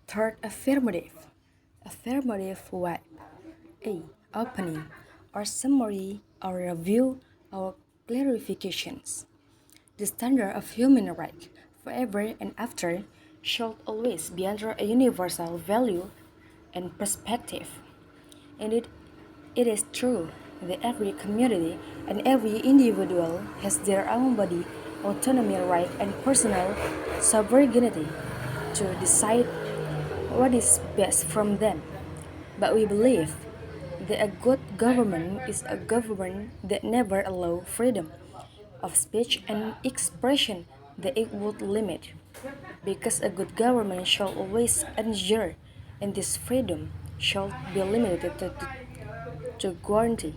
Third, affirmative. Affirmative verb. A. Opening or summary or review or clarifications. The standard of human right, forever and after, should always be under a universal value and perspective. And it is true that every community and every individual has their own body, autonomy, right, and personal sovereignty to decide what is best from them. But we believe that a good government is a government that never allows freedom of speech and expression that it would limit. Because a good government shall always ensure, and this freedom shall be limited to guarantee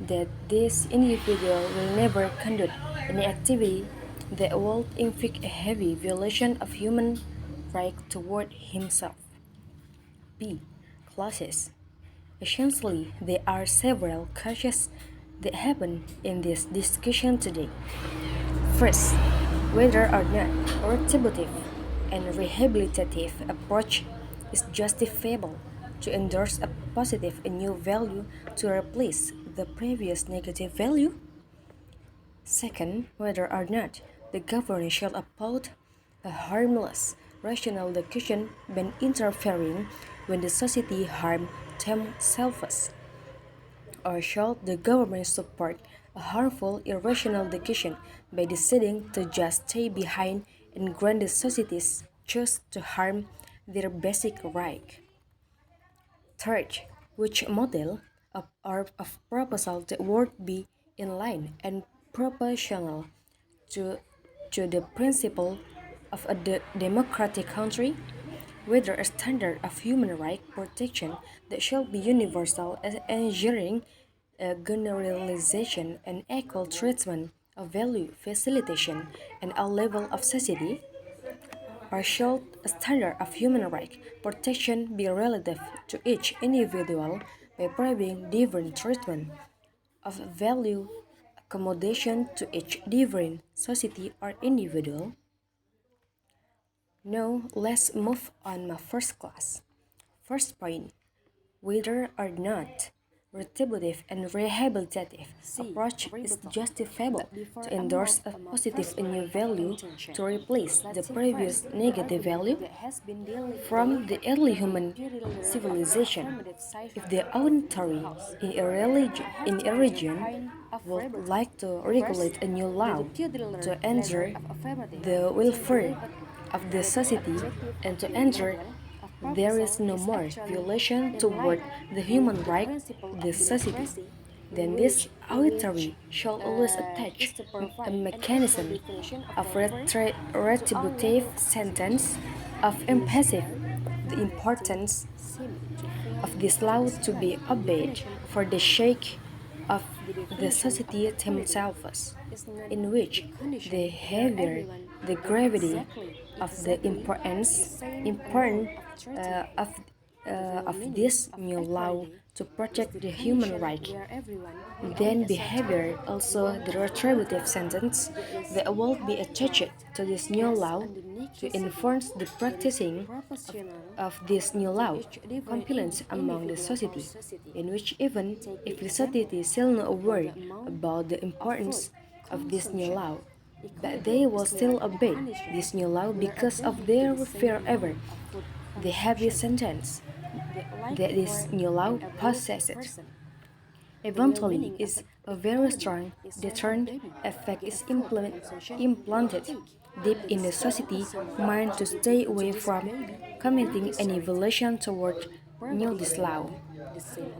that this individual will never conduct any activity that will inflict a heavy violation of human right toward himself. B. Clauses. Essentially, there are several causes that happen in this discussion today. First, whether or not a retributive and rehabilitative approach is justifiable to endorse a positive and new value to replace the previous negative value. Second, whether or not the government shall uphold a harmless, rational locution when interfering when the society harm themselves, or shall the government support a harmful, irrational locution by deciding to just stay behind and grant the societies choose to harm their basic right? Third, which model of proposal that would be in line and proportional to, to the principle of a democratic country, whether a standard of human right protection that shall be universal as ensuring a generalization and equal treatment of value facilitation and all level of society, or should a standard of human right protection be relative to each individual by providing different treatment of value accommodation to each different society or individual? Now, let's move on my first class. First point, whether or not retributive and rehabilitative approach is justifiable to endorse a positive and new value to replace the previous negative value from the early human civilization. If the authority in a region would like to regulate a new law to ensure the welfare of the society and to ensure there is no more violation toward the human right of the society, then this authority shall always attach a mechanism of retributive sentence of emphasis the importance of this law to be obeyed for the sake of the society themselves, in which the heavier the gravity of the important of this new law to protect the human right, then behavior also the retributive sentence that will be attached to this new law to enforce the practicing of this new law compliance among the society, in which even if the society is still not aware about the importance of this new law, but they will still obey this new law because of their fear ever the heavy sentence that this new law possesses. Eventually, is a very strong deterrent effect is implanted deep in the society mind to stay away from committing any violation toward new this law.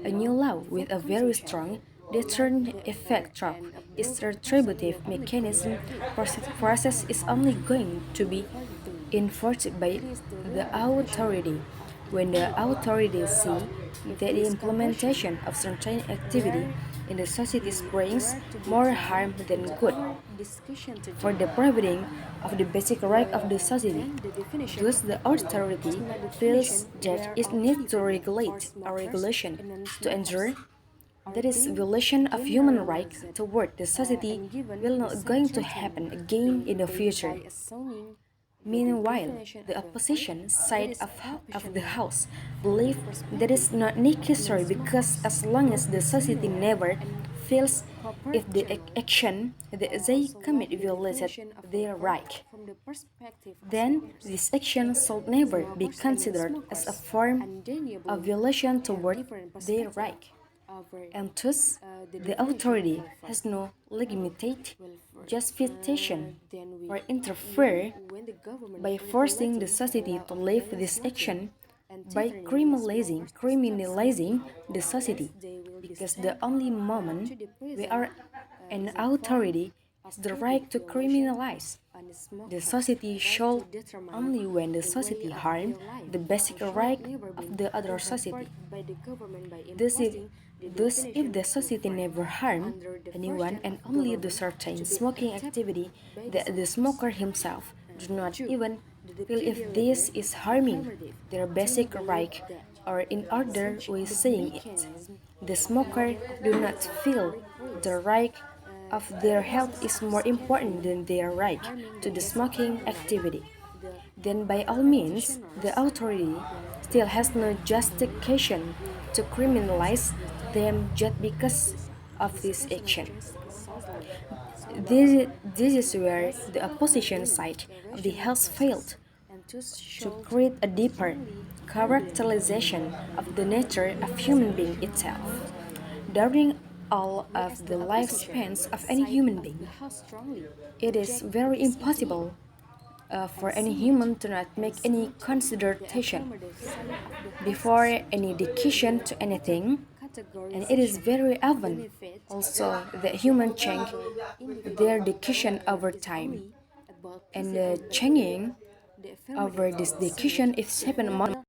A new law with a very strong deterrent effect trap its retributive mechanism process is only going to be enforced by the authority when the authorities see that the implementation of certain activity in the society brings more harm than good for the providing of the basic right of the society. Thus, the authority feels that it needs to regulate a regulation to ensure that is violation of human rights toward the society will not going to happen again in the future. Meanwhile, the opposition side of the House believe that is not necessary because as long as the society never feels if the action that they commit violated their right, then this action should never be considered as a form of violation toward their right. And thus, the authority has no legitimate justification or interfere by forcing the society to leave this action by criminalizing the society because the only moment we are an authority has the right to criminalize the society should only when the society harm the basic right of the other society. Thus, if the society never harm anyone and only the certain smoking activity that the smoker himself do not even feel if this is harming their basic right, or in other way saying it, the smoker do not feel the right of their health is more important than their right to the smoking activity, then by all means, the authority still has no justification to criminalize them just because of this action. This is where the opposition side of the House failed to create a deeper characterization of the nature of human being itself. During all of the lifespans of any human being, it is very impossible for any human to not make any consideration before any decision to anything, and it is very often also that humans change their decision over time, and changing over this decision is happen